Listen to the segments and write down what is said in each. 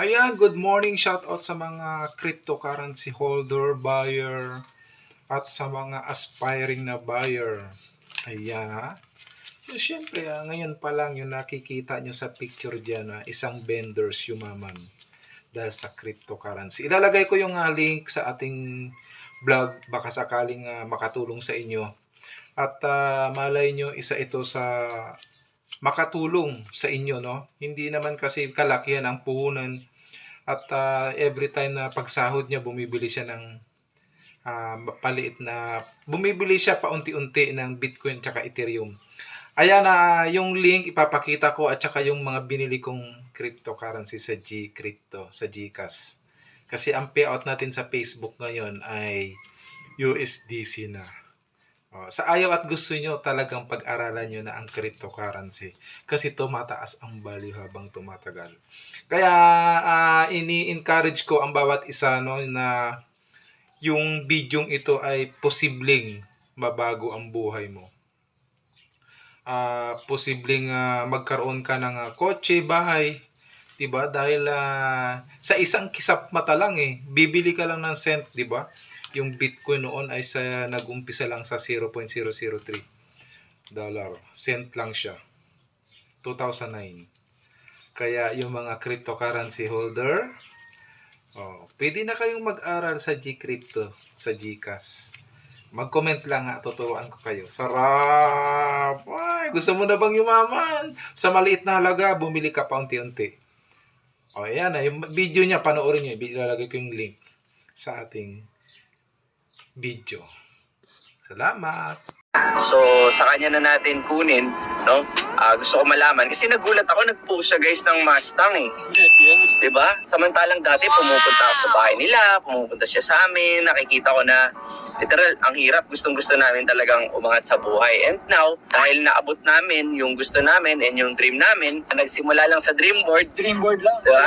Ayan, good morning. Shout out sa mga cryptocurrency holder, buyer, at sa mga aspiring na buyer. Ayan ha. So, syempre, ngayon pa lang yung nakikita nyo sa picture dyan, isang vendors yumaman dahil sa cryptocurrency. Ilalagay ko yung link sa ating vlog, baka sakaling makatulong sa inyo. At malay nyo, isa ito sa makatulong sa inyo, no? Hindi naman kasi kalakihan ang puhunan at every time na pagsahod niya bumibili siya ng paliit na bumibili siya paunti-unti ng Bitcoin tsaka Ethereum. Ayan na yung link ipapakita ko at saka yung mga binili kong cryptocurrency sa Gcrypto, sa Gcash. Kasi ang payout natin sa Facebook ngayon ay USDC na. Sa ayaw at gusto nyo, talagang pag-aralan nyo na ang cryptocurrency. Kasi tumataas ang value habang tumatagal. Kaya ini-encourage ko ang bawat isa na yung bidyong ito ay posibleng mabago ang buhay mo. Posibleng magkaroon ka ng kotse, bahay. Diba? Dahil sa isang kisap mata lang bibili ka lang ng cent, diba? Yung Bitcoin noon ay nag-umpisa lang sa 0.003 dollar. Cent lang siya. 2009. Kaya yung mga cryptocurrency holder, pwede na kayong mag-aral sa Gcrypto, sa Gcash. Mag-comment lang tuturuan ko kayo. Sarap! Ay, gusto mo na bang yumaman? Sa maliit na halaga, bumili ka pa unti-unti. Ayan yung video niya, panoorin niyo. Ilalagay ko yung link sa ating video. Salamat! So, sa kanya na natin kunin, no? Gusto ko malaman. Kasi nagulat ako, nag-post siya guys ng Mustang Yes. Diba? Samantalang dati pumupunta ako sa bahay nila, pumupunta siya sa amin, nakikita ko na literal, ang hirap. Gustong-gusto namin talagang umangat sa buhay. And now, dahil naabot namin yung gusto namin and yung dream namin, nagsimula lang sa dream board, Dreamboard lang. diba?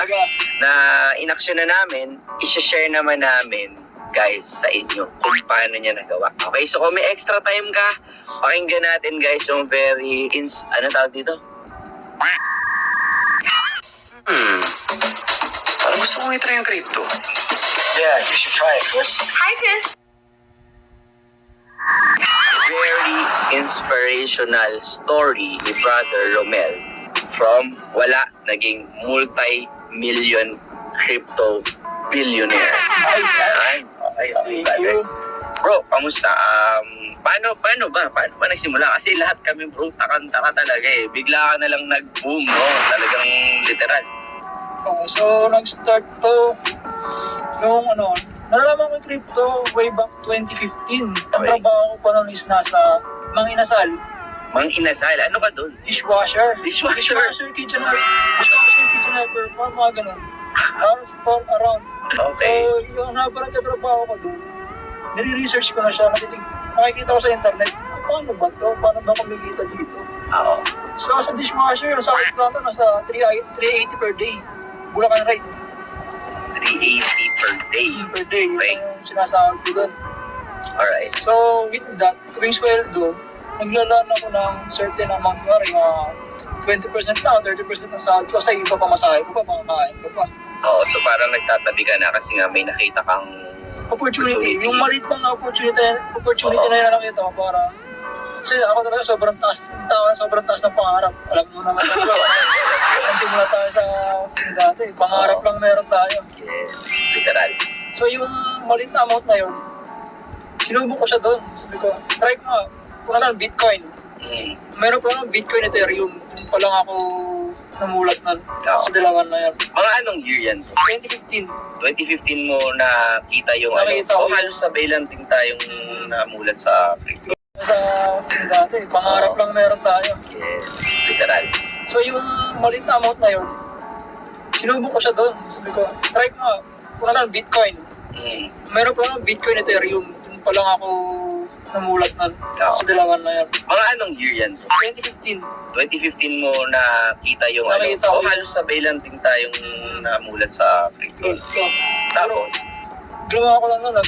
Na in-action na namin, i-share naman namin guys sa inyo kung paano niya nagawa. Okay, so kung may extra time ka, pakinggan natin guys yung very ano tawag dito? Parang gusto mong itry yung crypto. Yeah, you should try it, Chris. Hi, Chris. Very inspirational story ni Brother Romel from wala naging multi-million crypto billionaire. Okay, Thank brother. you. Bro, kamusta? Paano ba nagsimula? Kasi lahat kami bro, takang-taka talaga Bigla ka na lang nag-boom, no? Talagang literal. So, nag-start to nung nalalaman ko yung crypto way back 2015. Ang Okay. trabaho ko pa noon is nasa Mang Inasal, Mang Inasal, ano ka dun? dishwasher. Dishwasher? Kitchen helper, mga ganun. Around. Okay. So, yung parang katrabaho ko doon, nire-research ko na siya, nakikita ko sa internet, paano ba to? Paano ba kumikita dito? Oo. So, sa dishwasher, sa akin plato, nasa 380 per day. Bulacan rate 380 per day. per day. Okay. Yung sinasahod ko doon. Alright. So, with that, tuwing sweldo, naglalaan ako ng certain amount, nga 20% na, 30% na sahod ko, sa iba pa masahe ko pa, pangakain ko pa. Oo, so parang nagtatabi ka na kasi nga may nakita kang Opportunity. Yung maliit lang na opportunity Oo. na yun na nakita ko para kasi ako talaga sobrang taas ng pangarap. Alam mo naman ako. Nagsimula tayo sa dati. Pangarap lang meron tayo. yes, literal. So yung maliit na amount na yun, sinubok ko siya doon. Sabi ko, try ko nga. Kung lang Bitcoin. Meron pa lang Bitcoin, Ethereum. Yung pa lang ako namulat na sa dalawan na yan. Mga anong year yan? 2015. 2015 mo nakita yung Nakita ko. halos sabay lang din tayong namulat sa crypto. Sa dati, pangarap lang meron tayo. Yes, literal. So yung maliit na amount na yun, sinubok ko siya doon. Sabi ko, try ko nga. Kung lang Bitcoin. Meron pa lang Bitcoin, Ethereum. Doon pa lang ako namulat na sa dalawan na yan. Mga anong year yan? 2015. 2015 mo nakita yung Nakita ko. halos sabay lang din tayong namulat sa crypto. So, Tapos, ginawa ko lang na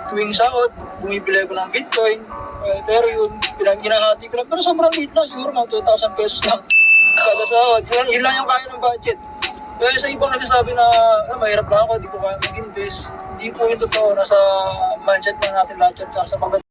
tuwing sahod, bumibili ko ng Bitcoin, Ethereum, ginahati ko lang. Pero sobrang liit lang, siguro mga 2,000 pesos lang. Kada sahod. Yun lang yung kaya ng budget. Kaya sa ibang nagsasabi na mahirap lang ako, di ko kaya mag-invest. Hindi po yung totoo. Nasa mindset lang natin lahat yan. Tsaka sa